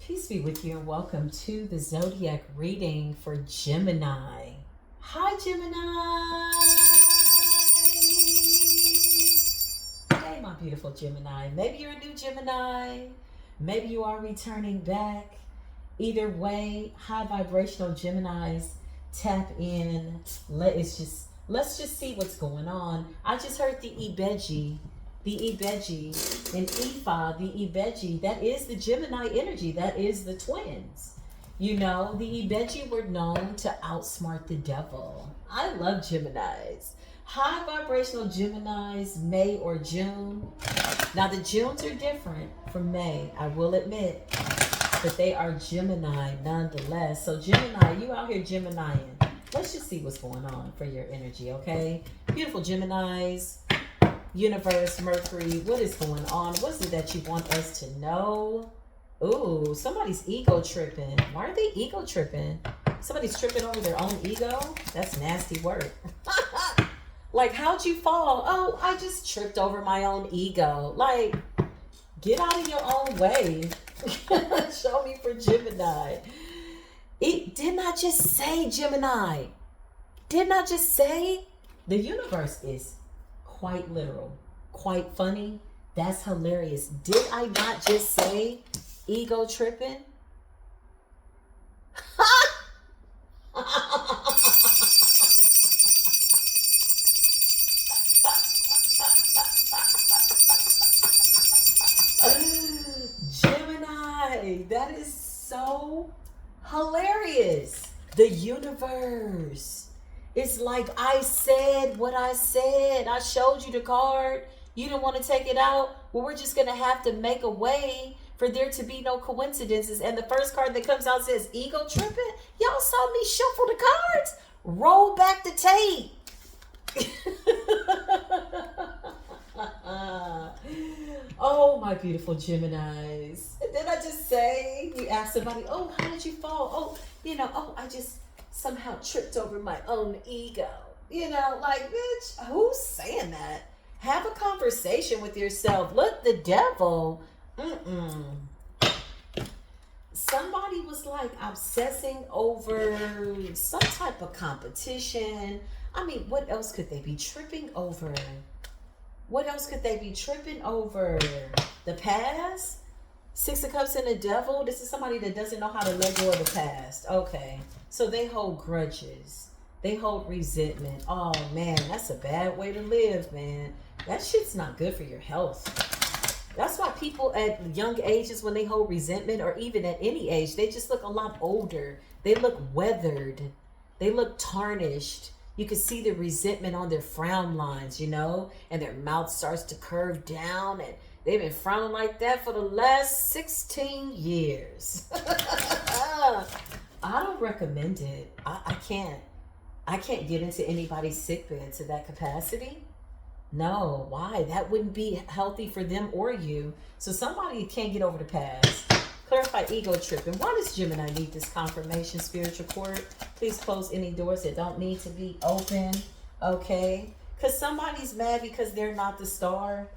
Peace be with you and welcome to the Zodiac reading for Gemini. Hi, Gemini. Hey, my beautiful Gemini. Maybe you're a new Gemini. Maybe you are returning back. Either way, high vibrational Geminis, tap in. Let's just see what's going on. I just heard the Ibeji. The Ibeji and Ifa, the Ibeji, that is the Gemini energy. That is the twins. You know, the Ibeji were known to outsmart the devil. I love Geminis. High vibrational Geminis, May or June. Now the Junes are different from May, I will admit. But they are Gemini nonetheless. So Gemini, you out here Geminiing. Let's just see what's going on for your energy, okay? Beautiful Geminis. Universe, Mercury, what is going on? What is it that you want us to know? Ooh, somebody's ego tripping. Why are they ego tripping? Somebody's tripping over their own ego? That's nasty work. Like, how'd you fall? Oh, I just tripped over my own ego. Like, get out of your own way. Show me for Gemini. Didn't I just say, Gemini? Didn't I just say? The universe is quite literal, quite funny. That's hilarious. Did I not just say ego tripping? Gemini, that is so hilarious. The universe. It's like I said what I said. I showed you the card. You didn't want to take it out. Well, we're just going to have to make a way for there to be no coincidences. And the first card that comes out says ego tripping. Y'all saw me shuffle the cards. Roll back the tape. Oh, my beautiful Geminis. Did I just say? You ask somebody, oh, how did you fall? Oh, I just somehow tripped over my own ego. You know, like, bitch, who's saying that? Have a conversation with yourself. Look, the devil. Somebody was like obsessing over some type of competition. I mean, what else could they be tripping over? What else could they be tripping over? The past? Six of Cups and the devil. This is somebody that doesn't know how to let go of the past. Okay. So they hold grudges. They hold resentment. Oh, man, that's a bad way to live, man. That shit's not good for your health. That's why people at young ages, when they hold resentment, or even at any age, they just look a lot older. They look weathered. They look tarnished. You can see the resentment on their frown lines, you know, and their mouth starts to curve down, and they've been frowning like that for the last 16 years. I don't recommend it. I can't get into anybody's sickbed to that capacity. No, why? That wouldn't be healthy for them or you. So somebody can't get over the past. Clarify ego tripping. Why does Gemini need this confirmation, spiritual court? Please close any doors that don't need to be open. Okay? Because somebody's mad because they're not the star.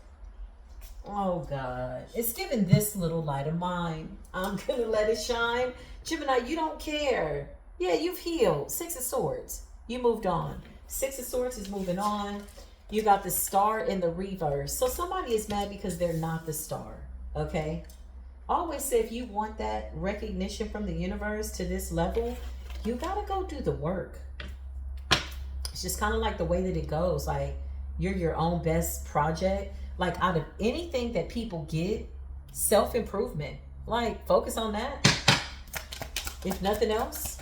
Oh, God. It's giving this little light of mine. I'm going to let it shine. Gemini, you don't care. Yeah, you've healed. Six of Swords. You moved on. Six of Swords is moving on. You got the star in the reverse. So somebody is mad because they're not the star. Okay? I always say if you want that recognition from the universe to this level, you got to go do the work. It's just kind of like the way that it goes. Like, you're your own best project. Like, out of anything that people get, self-improvement. Like, focus on that. If nothing else,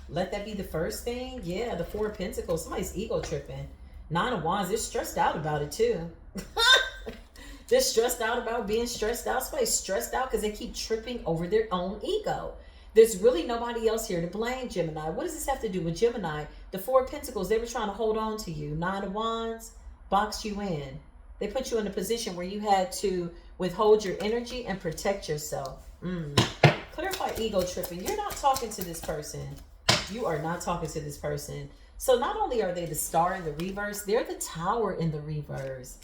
let that be the first thing. Yeah, the Four of Pentacles. Somebody's ego tripping. Nine of Wands. They're stressed out about it, too. They're stressed out about being stressed out. Somebody's stressed out because they keep tripping over their own ego. There's really nobody else here to blame, Gemini. What does this have to do with Gemini? The Four of Pentacles, they were trying to hold on to you. Nine of Wands, box you in. They put you in a position where you had to withhold your energy and protect yourself. Clarify ego tripping. You're not talking to this person. You are not talking to this person. So not only are they the star in the reverse, they're the tower in the reverse.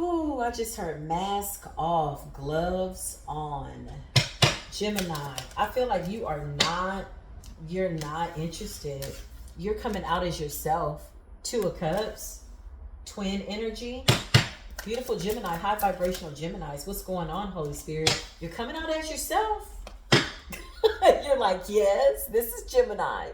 Ooh, I just heard mask off, gloves on. Gemini, I feel like you're not interested. You're coming out as yourself. Two of Cups, twin energy. Beautiful Gemini, high vibrational Geminis. What's going on, Holy Spirit? You're coming out as yourself. You're like, yes, this is Gemini.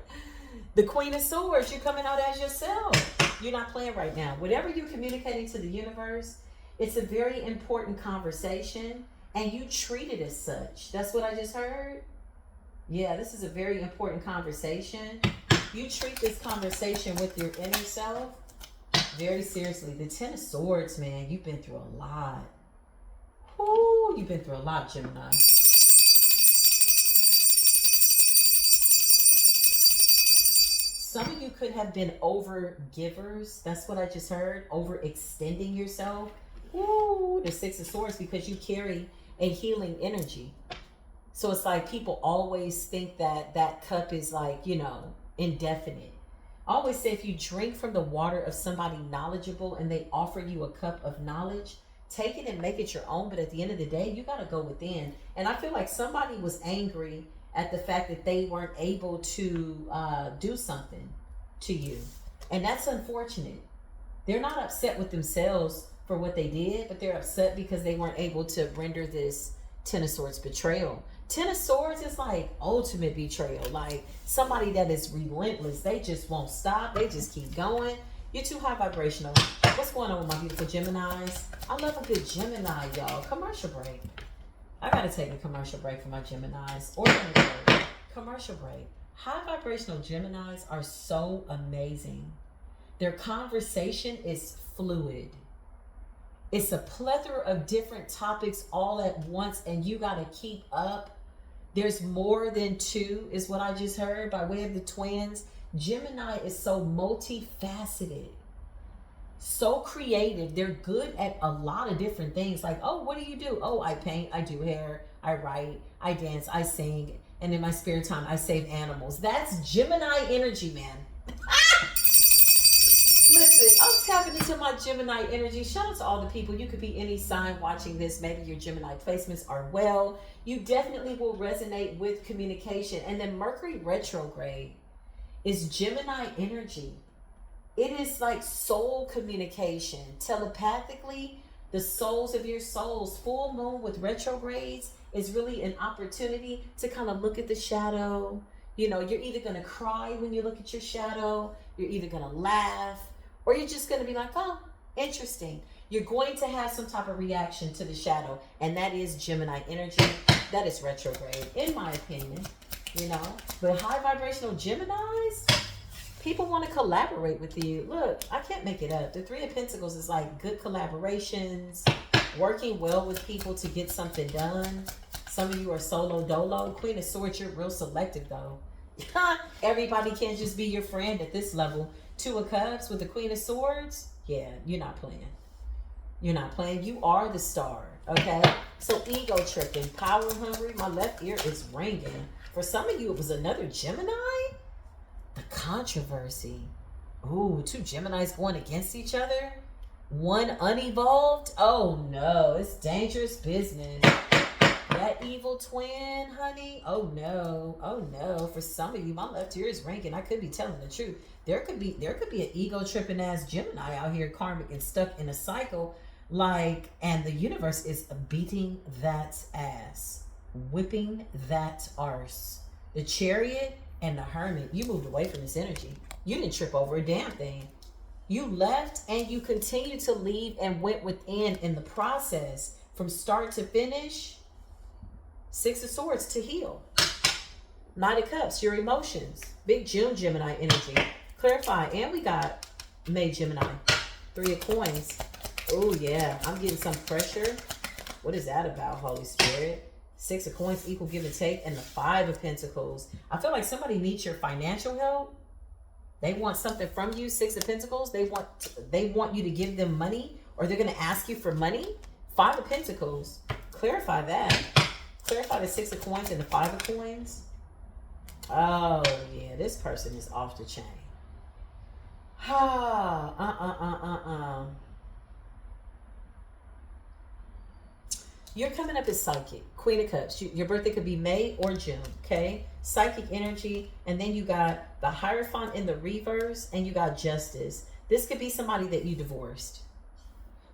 The Queen of Swords, you're coming out as yourself. You're not playing right now. Whatever you're communicating to the universe, it's a very important conversation, and you treat it as such. That's what I just heard. Yeah, this is a very important conversation. You treat this conversation with your inner self very seriously. The Ten of Swords, man, you've been through a lot. Whoo, you've been through a lot, Gemini. Some of you could have been over givers. That's what I just heard. Overextending yourself. Woo, the Six of Swords, because you carry a healing energy. So it's like people always think that that cup is like, you know, indefinite. I always say if you drink from the water of somebody knowledgeable and they offer you a cup of knowledge, take it and make it your own. But at the end of the day, you got to go within. And I feel like somebody was angry at the fact that they weren't able to do something to you. And that's unfortunate. They're not upset with themselves for what they did, but they're upset because they weren't able to render this Ten of Swords betrayal. Ten of Swords is like ultimate betrayal. Like somebody that is relentless. They just won't stop. They just keep going. You're too high vibrational. What's going on with my beautiful Geminis? I love a good Gemini, y'all. Commercial break. I gotta take a commercial break for my Geminis. Or commercial break. High vibrational Geminis are so amazing. Their conversation is fluid. It's a plethora of different topics all at once, and you gotta keep up. There's more than two, is what I just heard by way of the twins. Gemini is so multifaceted, so creative. They're good at a lot of different things. Like, oh, what do you do? Oh, I paint, I do hair, I write, I dance, I sing, and in my spare time, I save animals. That's Gemini energy, man. Listen, I'm tapping into my Gemini energy. Shout out to all the people. You could be any sign watching this. Maybe your Gemini placements are well. You definitely will resonate with communication. And then Mercury retrograde is Gemini energy. It is like soul communication. Telepathically, the souls of your souls. Full moon with retrogrades is really an opportunity to kind of look at the shadow. You know, you're either going to cry when you look at your shadow. You're either going to laugh. Or you're just going to be like, oh, interesting. You're going to have some type of reaction to the shadow. And that is Gemini energy. That is retrograde, in my opinion. You know, but high vibrational Geminis, people want to collaborate with you. Look, I can't make it up. The Three of Pentacles is like good collaborations, working well with people to get something done. Some of you are solo dolo. Queen of Swords, you're real selective though. Everybody can't just be your friend at this level. Two of Cups with the Queen of Swords. Yeah, you're not playing. You're not playing. You are the star. Okay? So ego tripping, power hungry. My left ear is ringing. For some of you, it was another Gemini. The controversy. Ooh, two Geminis going against each other. One unevolved. Oh no, it's dangerous business. That evil twin, honey. Oh no. Oh no. For some of you, my left ear is ringing. I could be telling the truth. There could be an ego tripping ass Gemini out here, karmic and stuck in a cycle, like, and the universe is beating that ass, whipping that arse. The Chariot and the Hermit. You moved away from this energy. You didn't trip over a damn thing. You left and you continued to leave and went within in the process from start to finish. Six of Swords to heal. Knight of Cups, your emotions. Big June Gemini energy. Clarify. And we got May Gemini. Three of Coins. Oh yeah, I'm getting some pressure. What is that about, Holy Spirit? Six of Coins, equal give and take. And the Five of Pentacles. I feel like somebody needs your financial help. They want something from you. Six of Pentacles. They want you to give them money, or they're going to ask you for money. Five of Pentacles. Clarify that. Clarify the Six of Coins and the Five of Coins. Oh yeah, this person is off the chain. You're coming up as psychic, Queen of Cups. Your birthday could be May or June, okay? Psychic energy, and then you got the Hierophant in the reverse, and you got Justice. This could be somebody that you divorced.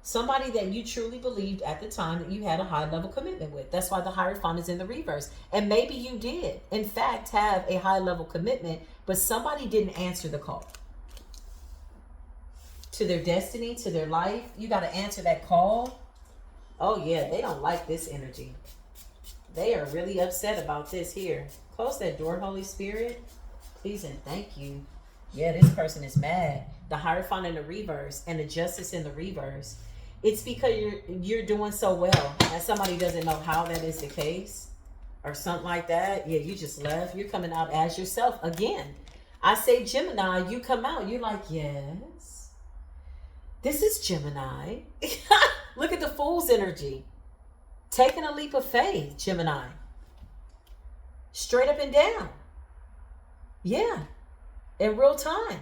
Somebody that you truly believed at the time that you had a high level commitment with. That's why the Hierophant is in the reverse. And maybe you did, in fact, have a high level commitment, but somebody didn't answer the call to their destiny, to their life. You got to answer that call. Oh yeah, they don't like this energy. They are really upset about this here. Close that door, Holy Spirit. Please and thank you. Yeah, this person is mad. The Hierophant in the reverse and the Justice in the reverse. It's because you're doing so well and somebody doesn't know how that is the case or something like that. Yeah, you just left. You're coming out as yourself again. I say Gemini, you come out. You're like, yes, this is Gemini. Look at the Fool's energy. Taking a leap of faith, Gemini. Straight up and down. Yeah, in real time.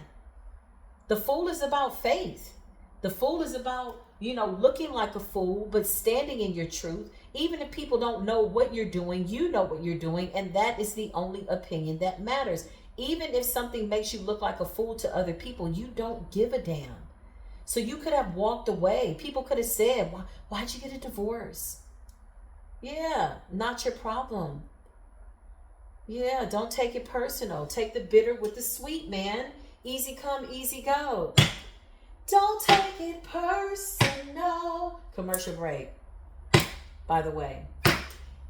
The Fool is about faith. The Fool is about, looking like a fool, but standing in your truth. Even if people don't know what you're doing, you know what you're doing, and that is the only opinion that matters. Even if something makes you look like a fool to other people, you don't give a damn. So you could have walked away. People could have said, why'd you get a divorce? Yeah, not your problem. Yeah, don't take it personal. Take the bitter with the sweet, man. Easy come, easy go. Don't take it personal. Commercial break, by the way.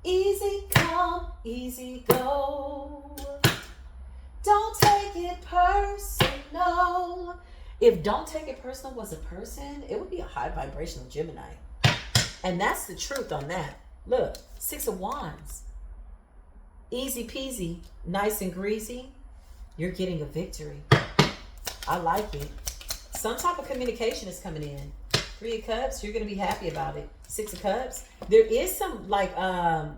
Easy come, easy go. Don't take it personal. If don't take it personal was a person, it would be a high vibrational Gemini. And that's the truth on that. Look, 6 of Wands. Easy peasy, nice and greasy. You're getting a victory. I like it. Some type of communication is coming in. 3 of Cups, you're going to be happy about it. 6 of Cups. There is some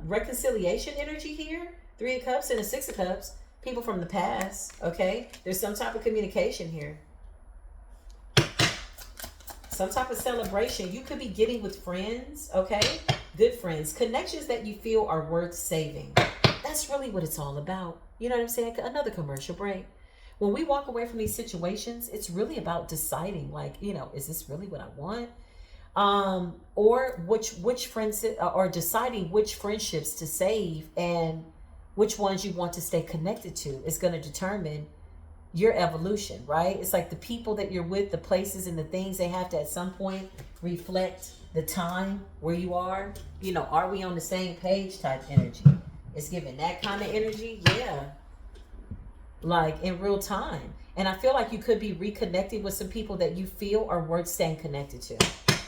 reconciliation energy here. 3 of Cups and a 6 of Cups. People from the past, okay? There's some type of communication here. Some type of celebration. You could be getting with friends, okay? Good friends. Connections that you feel are worth saving. That's really what it's all about. You know what I'm saying? Another commercial break. When we walk away from these situations, it's really about deciding, is this really what I want? Or which friends, or deciding which friendships to save and which ones you want to stay connected to is going to determine your evolution, right? It's like the people that you're with, the places and the things, they have to at some point reflect the time where you are. Are we on the same page type energy? It's giving that kind of energy, yeah. Like in real time. And I feel like you could be reconnecting with some people that you feel are worth staying connected to.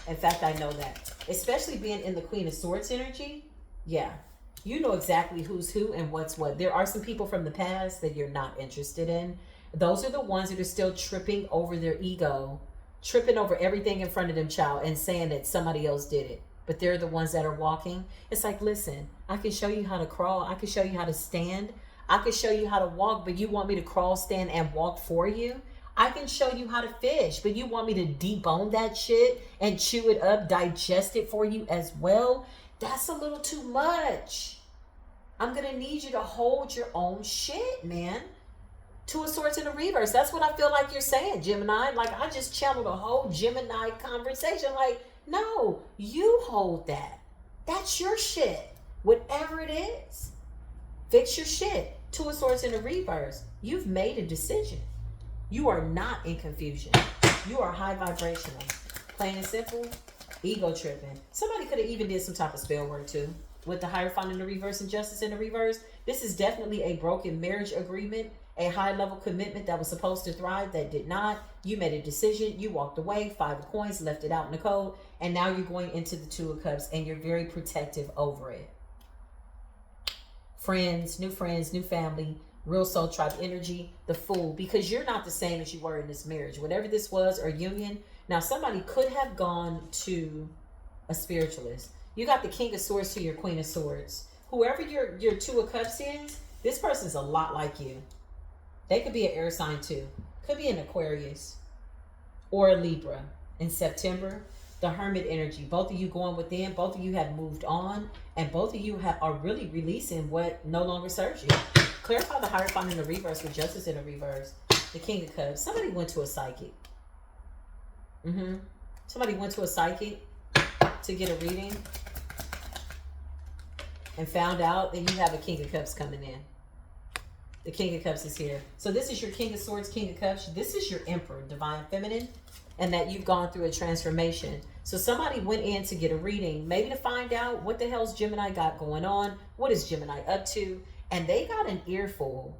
In fact, I know that. Especially being in the Queen of Swords energy. Yeah. You know exactly who's who and what's what. There are some people from the past that you're not interested in. Those are the ones that are still tripping over their ego. Tripping over everything in front of them, child, and saying that somebody else did it. But they're the ones that are walking. It's like, listen, I can show you how to crawl. I can show you how to stand. I can show you how to walk, but you want me to crawl, stand, and walk for you? I can show you how to fish, but you want me to debone that shit and chew it up, digest it for you as well? That's a little too much. I'm going to need you to hold your own shit, man. 2 of Swords in the reverse. That's what I feel like you're saying, Gemini. Like, I just channeled a whole Gemini conversation. Like, no, you hold that. That's your shit. Whatever it is. Fix your shit. 2 of Swords in the reverse. You've made a decision. You are not in confusion. You are high vibrational. Plain and simple. Ego tripping. Somebody could have even did some type of spell work too. With the Hierophant in the reverse and Justice in the reverse. This is definitely a broken marriage agreement. A high level commitment that was supposed to thrive that did not. You made a decision. You walked away. 5 of Coins. Left it out in the cold. And now you're going into the 2 of Cups. And you're very protective over it. Friends, new family, real soul tribe energy, the Fool, because you're not the same as you were in this marriage, whatever this was, or union. Now, somebody could have gone to a spiritualist. You got the King of Swords to your Queen of Swords. Whoever your 2 of Cups is, this person's a lot like you. They could be an air sign too. Could be an Aquarius or a Libra in September. the Hermit energy. Both of you going within. Both of you have moved on. And both of you are really releasing what no longer serves you. Clarify the Hierophant in the reverse with Justice in the reverse. The King of Cups. Somebody went to a psychic. Somebody went to a psychic to get a reading and found out that you have a King of Cups coming in. The King of Cups is here. So this is your King of Swords, King of Cups. This is your Emperor, Divine Feminine, and that you've gone through a transformation. So somebody went in to get a reading, maybe to find out what the hell's Gemini got going on. What is Gemini up to? And they got an earful.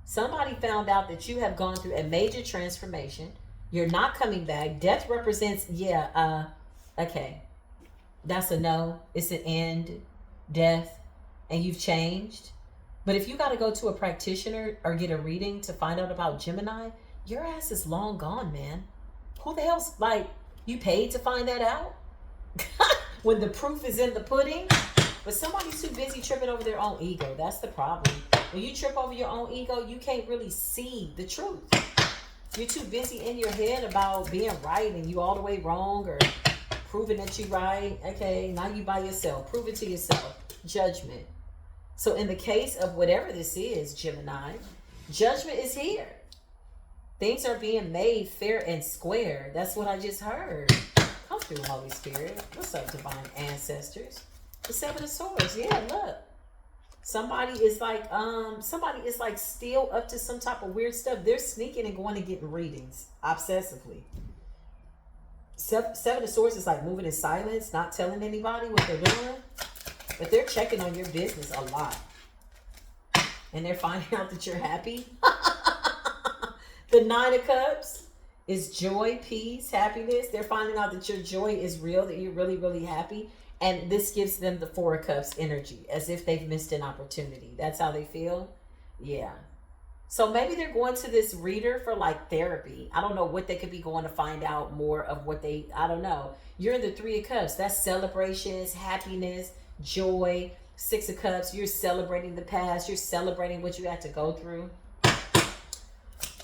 Somebody found out that you have gone through a major transformation. You're not coming back. Death represents, okay. That's a no. It's an end, death, and you've changed. But if you got to go to a practitioner or get a reading to find out about Gemini, your ass is long gone, man. Who the hell's, like, you paid to find that out? When the proof is in the pudding? But somebody's too busy tripping over their own ego. That's the problem. When you trip over your own ego, you can't really see the truth. You're too busy in your head about being right and you all the way wrong, or proving that you right. Okay, now you by yourself. Prove it to yourself. Judgment. So in the case of whatever this is, Gemini, judgment is here. Things are being made fair and square. That's what I just heard. Come through, Holy Spirit. What's up, divine ancestors? The Seven of Swords. Yeah, look. Somebody is like still up to some type of weird stuff. They're sneaking and going and getting readings obsessively. Seven of Swords is like moving in silence, not telling anybody what they're doing. But they're checking on your business a lot. And they're finding out that you're happy. The Nine of Cups is joy, peace, happiness. They're finding out that your joy is real, that you're really, really happy. And this gives them the Four of Cups energy, as if they've missed an opportunity. That's how they feel? Yeah. So maybe they're going to this reader for like therapy. I don't know what they could be going to find out more of what they, I don't know. You're in the Three of Cups. That's celebrations, happiness, joy. Six of Cups, you're celebrating the past. You're celebrating what you had to go through.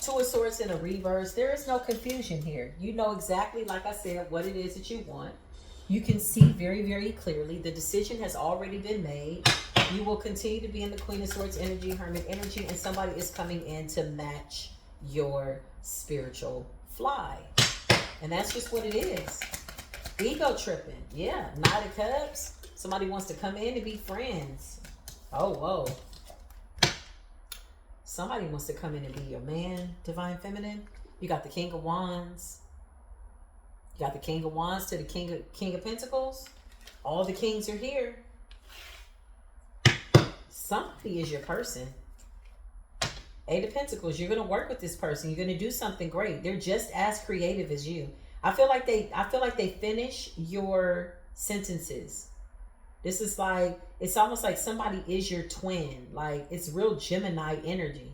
Two of Swords in a reverse. There is no confusion here. You know exactly, like I said, what it is that you want. You can see very, very clearly. The decision has already been made. You will continue to be in the Queen of Swords energy, Hermit energy, and somebody is coming in to match your spiritual fly. And that's just what it is. Ego tripping. Yeah, Knight of Cups. Somebody wants to come in and be friends. Oh, whoa. Somebody wants to come in and be your man, Divine Feminine. You got the King of Wands. You got the King of Wands to the King of Pentacles. All the kings are here. Somebody is your person. Eight of Pentacles. You're going to work with this person. You're going to do something great. They're just as creative as you. I feel like they finish your sentences. This is like, it's almost like somebody is your twin. Like, it's real Gemini energy.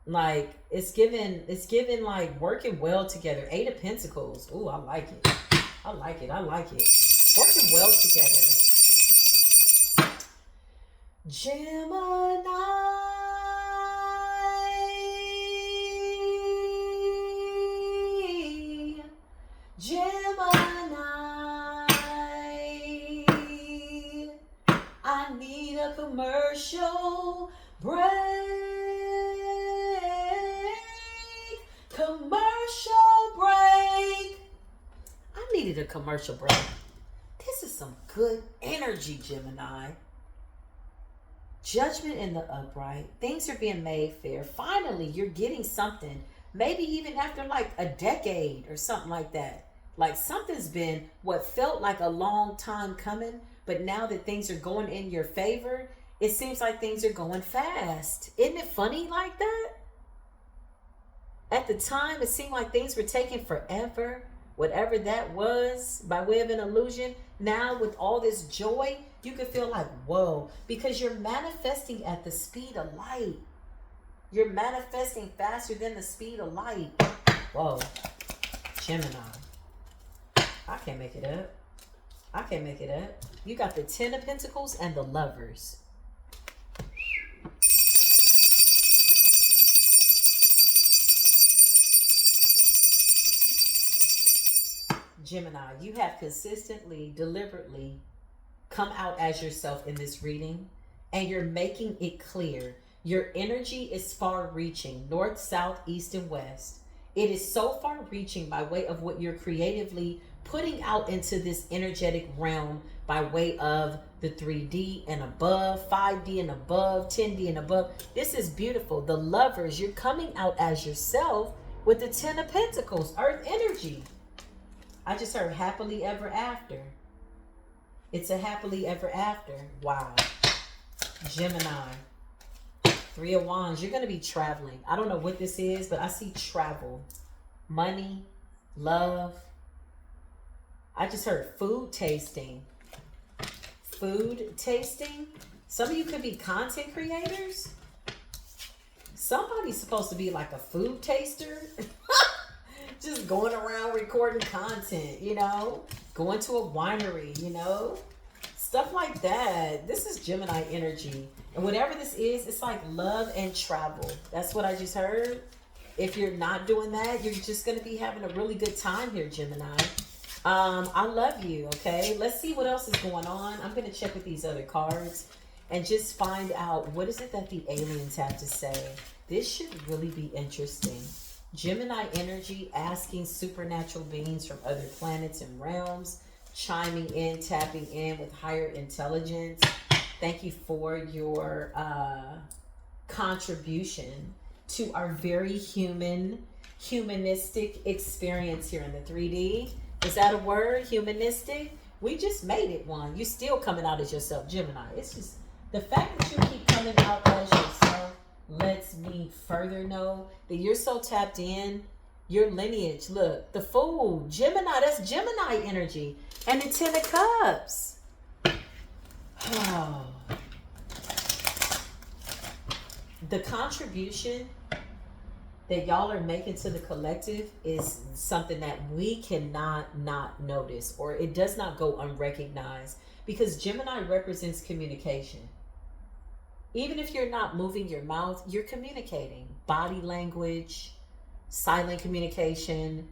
Like, it's given like working well together. Eight of Pentacles. Ooh, I like it. I like it. I like it. Working well together. Gemini. I need a commercial break. Commercial break. I needed a commercial break. This is some good energy, Gemini. Judgment in the upright. Things are being made fair. Finally, you're getting something. Maybe even after like a decade or something like that. Like something's been what felt like a long time coming. But now that things are going in your favor, it seems like things are going fast. Isn't it funny like that? At the time, it seemed like things were taking forever. Whatever that was, by way of an illusion. Now, with all this joy, you can feel like, whoa. Because you're manifesting at the speed of light. You're manifesting faster than the speed of light. Whoa. Gemini. I can't make it up. I can't make it up. You got the Ten of Pentacles and the Lovers. Gemini, you have consistently, deliberately come out as yourself in this reading, and you're making it clear. Your energy is far reaching, north, south, east, and west. It is so far reaching by way of what you're creatively putting out into this energetic realm by way of the 3D and above, 5D and above, 10D and above. This is beautiful. The Lovers, you're coming out as yourself with the 10 of Pentacles, earth energy. I just heard happily ever after. It's a happily ever after. Wow. Gemini, 3 of Wands. You're going to be traveling. I don't know what this is, but I see travel, money, love. I just heard food tasting. Food tasting. Some of you could be content creators. Somebody's supposed to be like a food taster. Just going around recording content, you know, going to a winery, you know, stuff like that. This is Gemini energy. And whatever this is, it's like love and travel. That's what I just heard. If you're not doing that, you're just going to be having a really good time here, Gemini. I love you, okay? Let's see what else is going on. I'm going to check with these other cards and just find out what is it that the aliens have to say. This should really be interesting. Gemini energy, asking supernatural beings from other planets and realms, chiming in, tapping in with higher intelligence. Thank you for your contribution to our very humanistic experience here in the 3D. Is that a word? Humanistic? We just made it one. You still coming out as yourself, Gemini. It's just the fact that you keep coming out as yourself lets me further know that you're so tapped in. Your lineage. Look, the Fool, Gemini. That's Gemini energy. And the 10 of Cups. Oh. The contribution that y'all are making to the collective is something that we cannot not notice, or it does not go unrecognized, because Gemini represents communication. Even if you're not moving your mouth, you're communicating. Body language, silent communication,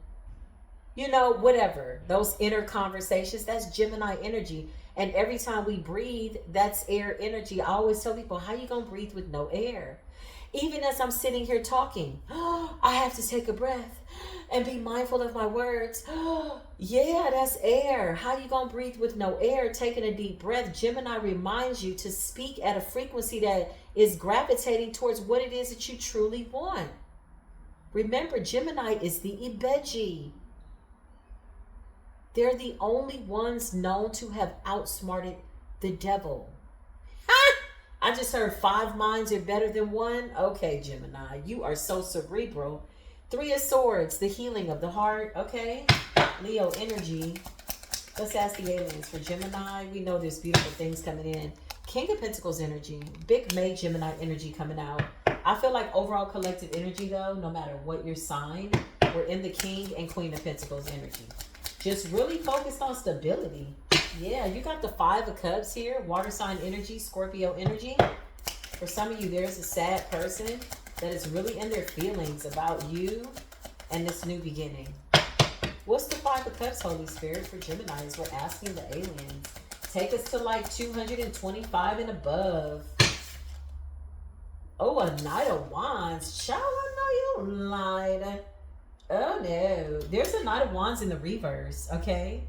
you know, whatever. Those inner conversations, that's Gemini energy. And every time we breathe, that's air energy. I always tell people, how you gonna breathe with no air? Even as I'm sitting here talking, I have to take a breath and be mindful of my words. Yeah, that's air. How you gonna breathe with no air? Taking a deep breath. Gemini reminds you to speak at a frequency that is gravitating towards what it is that you truly want. Remember, Gemini is the Ibeji. They're the only ones known to have outsmarted the devil. I just heard 5 minds are better than one. Okay, Gemini, you are so cerebral. 3 of Swords, the healing of the heart. Okay, Leo energy. Let's ask the aliens for Gemini. We know there's beautiful things coming in. King of Pentacles energy. Big May Gemini energy coming out. I feel like overall collective energy, though, no matter what your sign, we're in the King and Queen of Pentacles energy. Just really focused on stability. Yeah, you got the 5 of Cups here. Water sign energy, Scorpio energy. For some of you, there's a sad person that is really in their feelings about you and this new beginning. What's the 5 of Cups, Holy Spirit, for Gemini? As we're asking the aliens. Take us to like 225 and above. Oh, a Knight of Wands. Child, I know you lied. Oh, no. There's a Knight of Wands in the reverse, okay?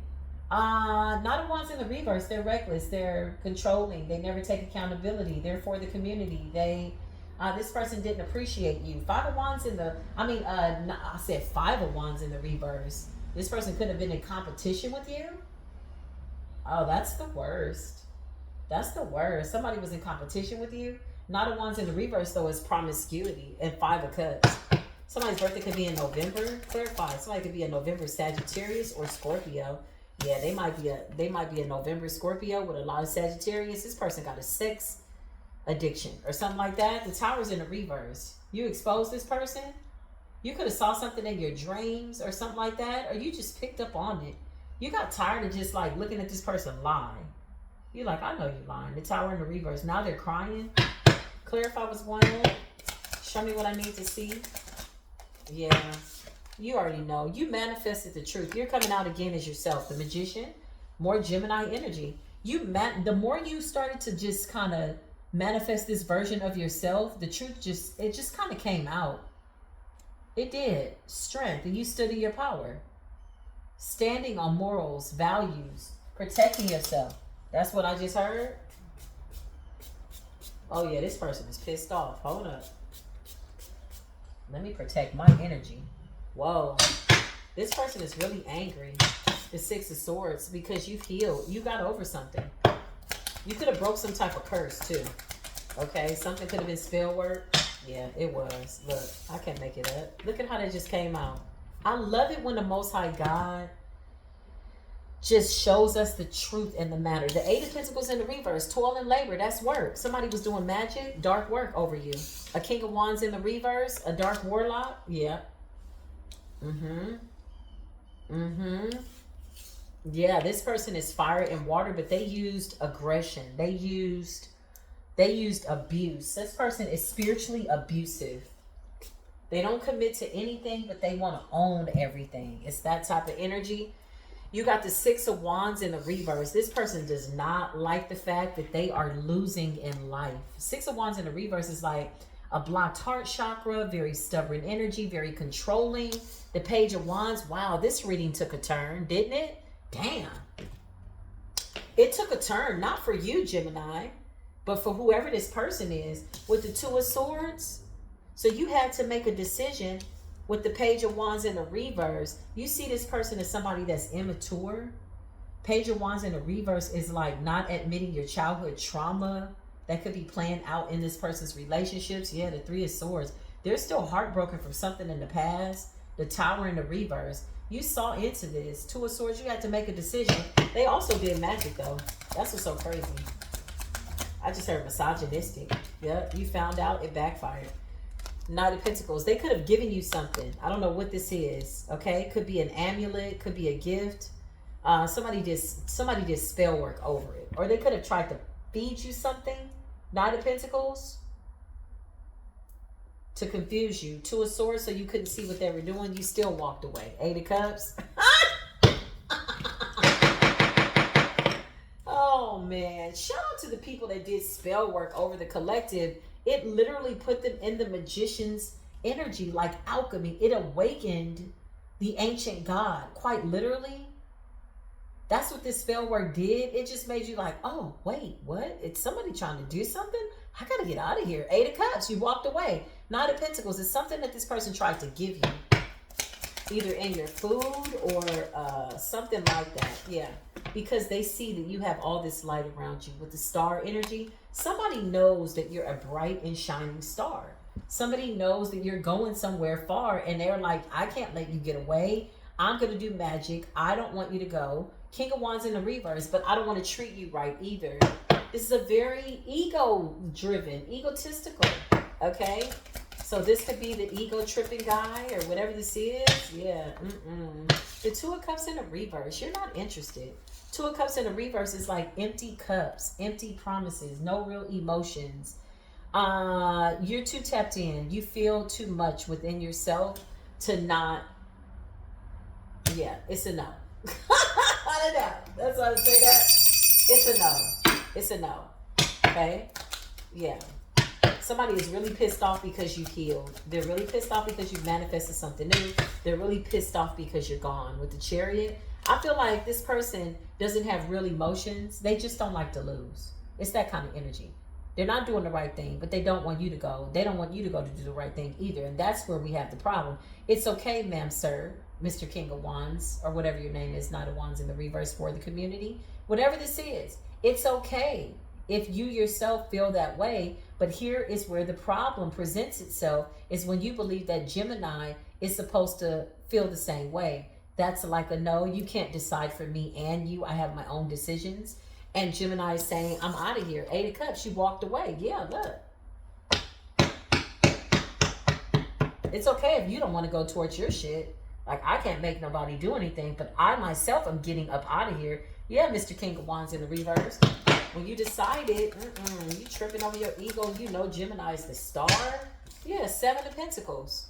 Knight of Wands in the reverse. They're reckless. They're controlling. They never take accountability. They're for the community. This person didn't appreciate you. 5 of Wands in the, I said 5 of Wands in the reverse. This person could have been in competition with you. Oh, that's the worst. That's the worst. Somebody was in competition with you. Knight of Wands in the reverse, though, is promiscuity and 5 of Cups. Somebody's birthday could be in November. Clarify. Somebody could be a November Sagittarius or Scorpio. Yeah, they might be a November Scorpio with a lot of Sagittarius. This person got a sex addiction or something like that. The Tower's in the reverse. You exposed this person. You could have saw something in your dreams or something like that, or you just picked up on it. You got tired of just like looking at this person lie. You're like, I know you're lying. The Tower in the reverse. Now they're crying. Clarify what's going on. Show me what I need to see. Yeah. You already know. You manifested the truth. You're coming out again as yourself. The Magician, more Gemini energy. The more you started to just kind of manifest this version of yourself, the truth just kind of came out. It did. Strength. And you stood in your power. Standing on morals, values, protecting yourself. That's what I just heard. Oh yeah, this person is pissed off. Hold up. Let me protect my energy. Whoa. This person is really angry. The Six of Swords, because you've healed. You got over something. You could have broke some type of curse too. Okay, something could have been spell work. Yeah, it was. Look, I can't make it up. Look at how that just came out. I love it when the Most High God just shows us the truth in the matter. The Eight of Pentacles in the reverse, toil and labor, that's work. Somebody was doing magic, dark work over you. A King of Wands in the reverse, a dark warlock. Yeah. Yeah, this person is fire and water, but they used aggression. They used abuse. This person is spiritually abusive. They don't commit to anything, but they want to own everything. It's that type of energy. You got the Six of Wands in the reverse. This person does not like the fact that they are losing in life. Six of Wands in the reverse is like a blocked heart chakra, very stubborn energy, very controlling. The Page of Wands, wow, this reading took a turn, didn't it? Damn. It took a turn, not for you, Gemini, but for whoever this person is. With the Two of Swords, so you had to make a decision. With the Page of Wands in the reverse, you see this person as somebody that's immature. Page of Wands in the reverse is like not admitting your childhood trauma that could be playing out in this person's relationships. Yeah, the Three of Swords. They're still heartbroken from something in the past. The Tower in the reverse. You saw into this. Two of Swords, you had to make a decision. They also did magic though. That's what's so crazy. I just heard misogynistic. Yep, you found out, it backfired. Knight of Pentacles. They could have given you something. I don't know what this is. Okay, could be an amulet, could be a gift. Somebody did spell work over it, or they could have tried to feed you something. Knight of Pentacles to confuse you. Two of Swords, so you couldn't see what they were doing. You still walked away. Eight of Cups. Oh man! Shout out to the people that did spell work over the collective. It literally put them in the magician's energy, like alchemy. It awakened the ancient god, quite literally. That's what this spell work did. It just made you like, oh, wait, what? It's somebody trying to do something? I got to get out of here. Eight of Cups, you walked away. Knight of Pentacles is something that this person tried to give you. Either in your food or something like that. Yeah. Because they see that you have all this light around you with the star energy. Somebody knows that you're a bright and shining star. Somebody knows that you're going somewhere far and they're like, I can't let you get away. I'm going to do magic. I don't want you to go. King of Wands in the reverse, but I don't want to treat you right either. This is a very ego-driven, egotistical, okay? So this could be the ego-tripping guy or whatever this is. Yeah, The Two of Cups in the reverse, you're not interested. Two of Cups in the reverse is like empty cups, empty promises, no real emotions. You're too tapped in. You feel too much within yourself to not. Yeah, it's a no. I don't know. That's why I say that. It's a no. It's a no. Okay? Yeah. Somebody is really pissed off because you healed. They're really pissed off because you've manifested something new. They're really pissed off because you're gone. With the Chariot, I feel like this person doesn't have real emotions. They just don't like to lose. It's that kind of energy. They're not doing the right thing, but they don't want you to go. They don't want you to go to do the right thing either. And that's where we have the problem. It's okay, ma'am, sir, Mr. King of Wands, or whatever your name is, Knight of Wands in the reverse for the community. Whatever this is, it's okay if you yourself feel that way. But here is where the problem presents itself, is when you believe that Gemini is supposed to feel the same way. That's like a no, you can't decide for me and you. I have my own decisions. And Gemini is saying, I'm out of here. Eight of Cups, she walked away. Yeah, look. It's okay if you don't want to go towards your shit. Like, I can't make nobody do anything, but I myself am getting up out of here. Yeah, Mr. King of Wands in the reverse. When you decided, you tripping over your ego, you know Gemini is the star. Yeah, Seven of Pentacles.